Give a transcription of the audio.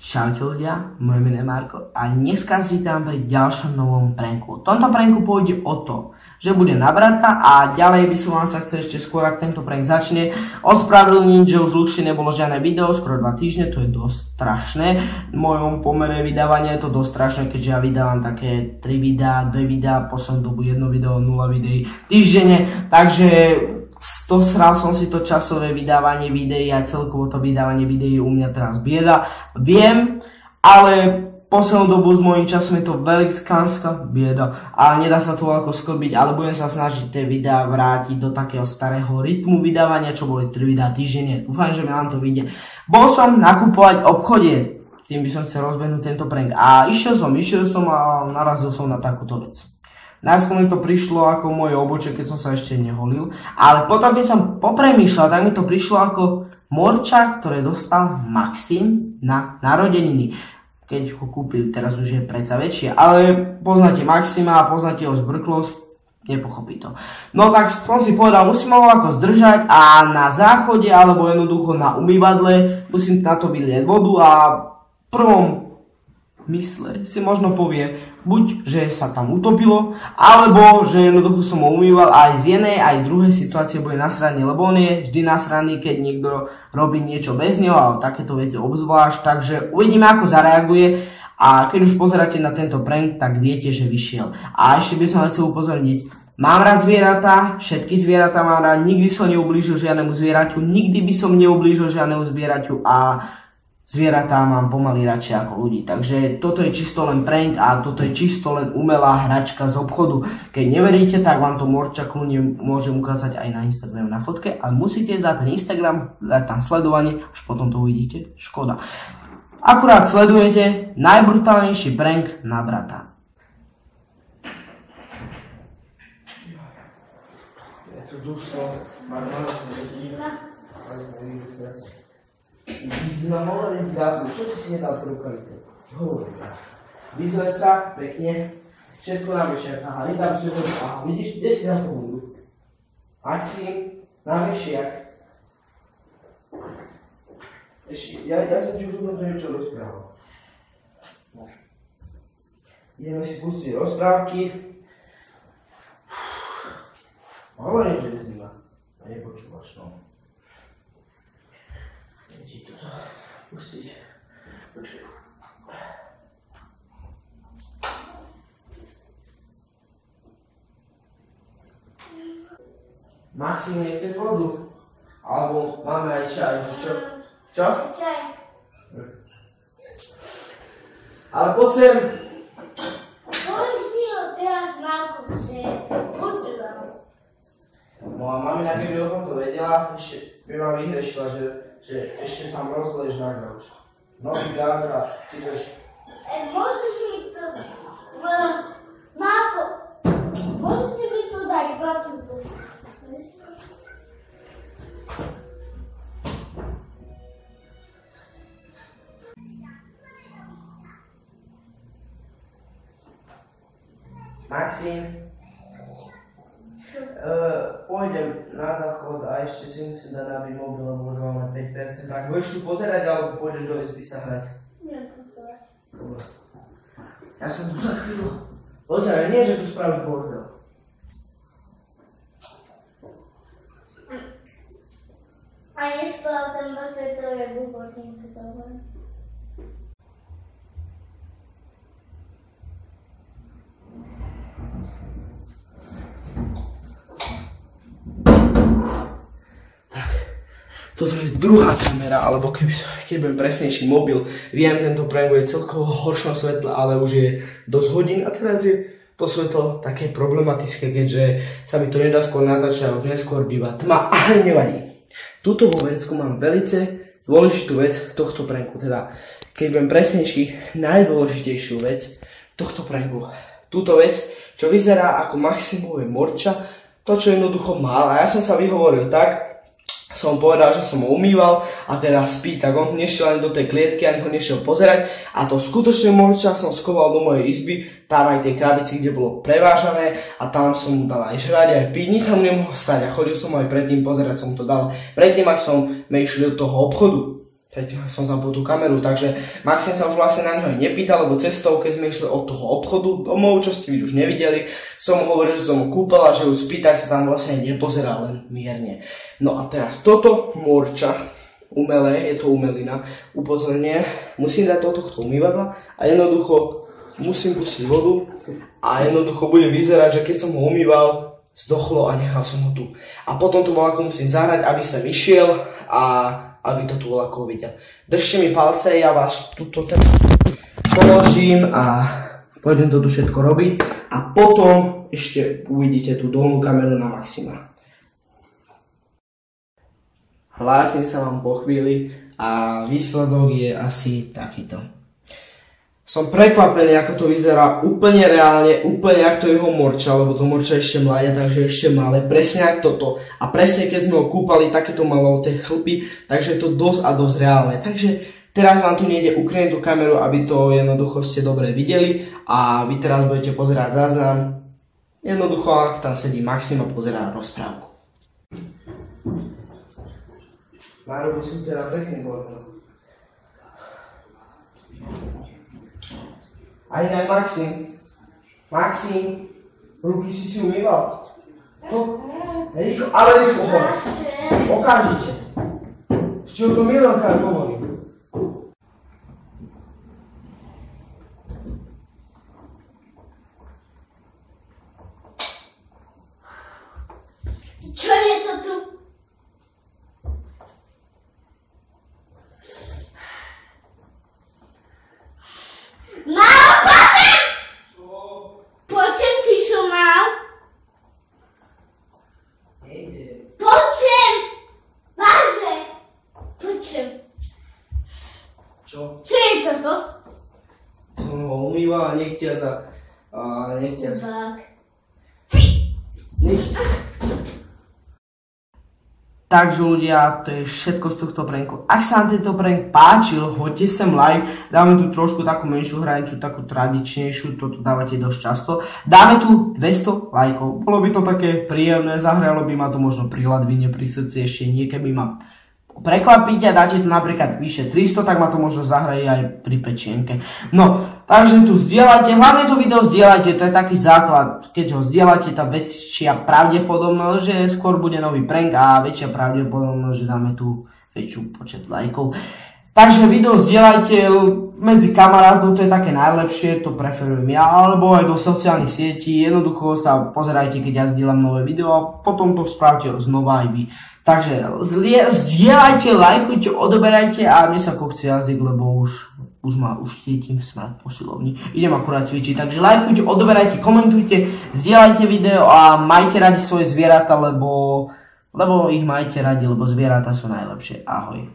Čaute ľudia, moje meno je Marko a dneska vás vítam pri ďalšom novom pranku. V tomto pranku pôjde o to, že bude na brata a ďalej by som vám sa chcel ešte skôr, ak tento prank začne, ospravedlniť, že už dlhšie nebolo žiadne video, skoro 2 týždne, to je dosť strašné. V mojom pomere vydávania je to dosť strašné, keďže ja vydávam také 3 videá, 2 videá, poslednú dobu 1 video, 0 videí týždenne, takže dosral som si to časové vydávanie videí a celkovo to vydávanie videí u mňa teraz bieda. Viem, ale poslednú dobu s mojím časom je to velikánska bieda, ale nedá sa to ľahko sklbiť, ale budem sa snažiť tie videá vrátiť do takého starého rytmu vydávania, čo boli 3 videá týždenne. Dúfam, že mi vám to vyjde. Bol som nakupovať v obchode, tým by som chcel rozbehnúť tento prank a išiel som a narazil som na takúto vec. Najskôr mi to prišlo ako moje obočie, keď som sa ešte neholil, ale potom keď som popremýšľal, tak mi to prišlo ako morča, ktoré dostal Maxim na narodeniny. Keď ho kúpil, teraz už je predsa väčšie, ale poznáte Maxima a poznáte ho zbrklosť, nepochopí to. No tak som si povedal, musím ho ako zdržať a na záchode alebo jednoducho na umývadle musím na to vyliať vodu a prvom mysle si možno povie, buď, že sa tam utopilo, alebo, že jednoducho som ho umýval a aj z jednej, aj druhej situácie bude nasraný, lebo on je vždy nasraný, keď niekto robí niečo bez neho, a takéto veci obzvlášť, takže uvidíme, ako zareaguje a keď už pozeráte na tento prank, tak viete, že vyšiel. A ešte by som vás chcel upozorniť, mám rád zvieratá, všetky zvieratá mám rád, nikdy som neublížil žiadnemu zvieraťu, nikdy by som neublížil žiadnemu zvieraťu a zvieratá mám pomaly radšej ako ľudí, takže toto je čisto len prank a toto je čisto len umelá hračka z obchodu. Keď neveríte, tak vám to morča kľudne môžem ukázať aj na Instagrame na fotke, ale musíte zdať ten Instagram, dať tam sledovanie, až potom to uvidíte, škoda. Akurát sledujete najbrutálnejší prank na brata. Je to dusno, Vyzývam hovorím dátu, čo si nedal pre rukavice? Hovorím. Vyzleť sa, pekne, všetko na vešiak. Aha, nedám si ho, aha, vidíš, kde si na to budú? Maxim, na vešiak. Ešte, ja som ti už o tomto niečo rozprával. No. Ideme si pustiť rozprávky. Hovorím, že nezima. A nepočúvaš, no. Ti to pustiť. Počkaj. Maxim, nechceš vodu? Alebo máme aj čaj, čo? Čo? Čaj. Ale poď sem. Povieš mi ho teraz Marko, že potrebujem. No a mamina, keby o tomto vedela, ešte by ma vyhrešila, že ešte tam rozleješ na gauč. Nový gauč a ty ideš. Môžeš mi to... Marko, môžeš mi to dať 20. Maxim, pôjdem na záchod a ešte si musím dať nabiť mobil, lebo už máme 5%. Tak budeš tu pozerať, alebo pôjdeš do izby sa hrať? Nie, pozerať. Dobre. Ja som tu za chvíľu. Pozeraj, nie, že tu spravíš bordel. A nespal ten vlastne, to je búbotník toho. Toto je druhá kamera, alebo keď budem presnejší mobil, viem, tento prank bude celkovo horšom svetle, ale už je dosť hodín a teraz je to svetlo také problematické, keďže sa mi to nedá skôr natáčať a už neskôr býva tma, ale nevadí. Tuto vo vecku mám velice dôležitú vec tohto pranku, teda keď budem presnejší, najdôležitejšiu vec tohto pranku. Túto vec, čo vyzerá ako Maximové morča, to čo jednoducho mal a ja som sa vyhovoril tak, som povedal, že som ho umýval a teraz spí, tak on nešiel ani do tej klietky, ani ho nešiel pozerať a to skutočne morča som schoval do mojej izby, tam aj tie krabici, kde bolo prevážané a tam som mu dal aj žrať, aj piť, nič sa mu nemohol stať a chodil som aj predtým pozerať, som to dal predtým, ak sme išli do toho obchodu. Predtým som zapol tú kameru, takže Maxim sa už vlastne na neho aj nepýtal, lebo cestou, keď sme išli od toho obchodu domov, čo ste už nevideli, som mu hovoril, že som mu kúpal a že už spí, tak sa tam vlastne nepozeral, len mierne. No a teraz toto morča, umelé, je to umelina, upozornie, musím dať do tohto umývadla a jednoducho musím pustiť vodu a jednoducho bude vyzerať, že keď som ho umýval, zdochlo a nechal som ho tu. A potom tu voľako musím zahrať, aby sa vyšiel a aby to tu voľako videl. Držte mi palce, ja vás tuto položím a pôjdem to tu všetko robiť a potom ešte uvidíte tú dolnú kameru na Maxima. Hlásim sa vám po chvíli a výsledok je asi takýto. Som prekvapený, ako to vyzerá úplne reálne, úplne ako to jeho morča, lebo to morča ešte mladé, takže ešte malé, presne ako toto. A presne keď sme ho kúpali, takéto malo tie chlpy, takže je to dosť a dosť reálne. Takže teraz vám tu nejde, ukryjem tú kameru, aby to jednoducho ste dobre videli a vy teraz budete pozerať záznam. Jednoducho, ak tam sedí Maxim a pozerá rozprávku. Máro, musím teda pekne povedať. Aj inak Maxim. Maxim, ruky si umýval. No, rýchlo, ale rýchlo hore. Okamžite. S čím to Milanka hovorí? Čo je to tu? Počem ty som mal? Počem! Vážne! Počem. Čo? Čo je toto? Som ho umýval a nechtia sa... nechtia sa... Takže ľudia, to je všetko z tohto pranku. Ak sa vám tento prank páčil, hoďte sem like, dáme tu trošku takú menšiu hranicu, takú tradičnejšiu, toto dávate dosť často. Dáme tu 200 lajkov, bolo by to také príjemné, zahralo by ma to možno pri hladvine, pri srdci, ešte niekedy ma prekvapíte a dáte tu napríklad vyše 300, tak ma to možno zahraje aj pri pečienke. No, takže tu zdieľajte, hlavne to video zdieľajte, to je taký základ, keď ho zdieľate, tá väčšia pravdepodobnosť, že skôr bude nový prank a väčšia pravdepodobnosť, že dáme tu väčšiu počet lajkov. Takže video zdieľajte medzi kamarátov, to je také najlepšie, to preferujem ja, alebo aj do sociálnych sietí, jednoducho sa pozerajte, keď ja zdieľam nové video a potom to spravte znova aj vy. Takže zdieľajte, lajkujte, odoberajte a mne sa kokce jazyk, lebo už cítim smrad po silovni. Idem akurát cvičiť, takže lajkujte, odoberajte, komentujte, zdieľajte video a majte radi svoje zvieratá, lebo ich majte radi, lebo zvieratá sú najlepšie. Ahoj.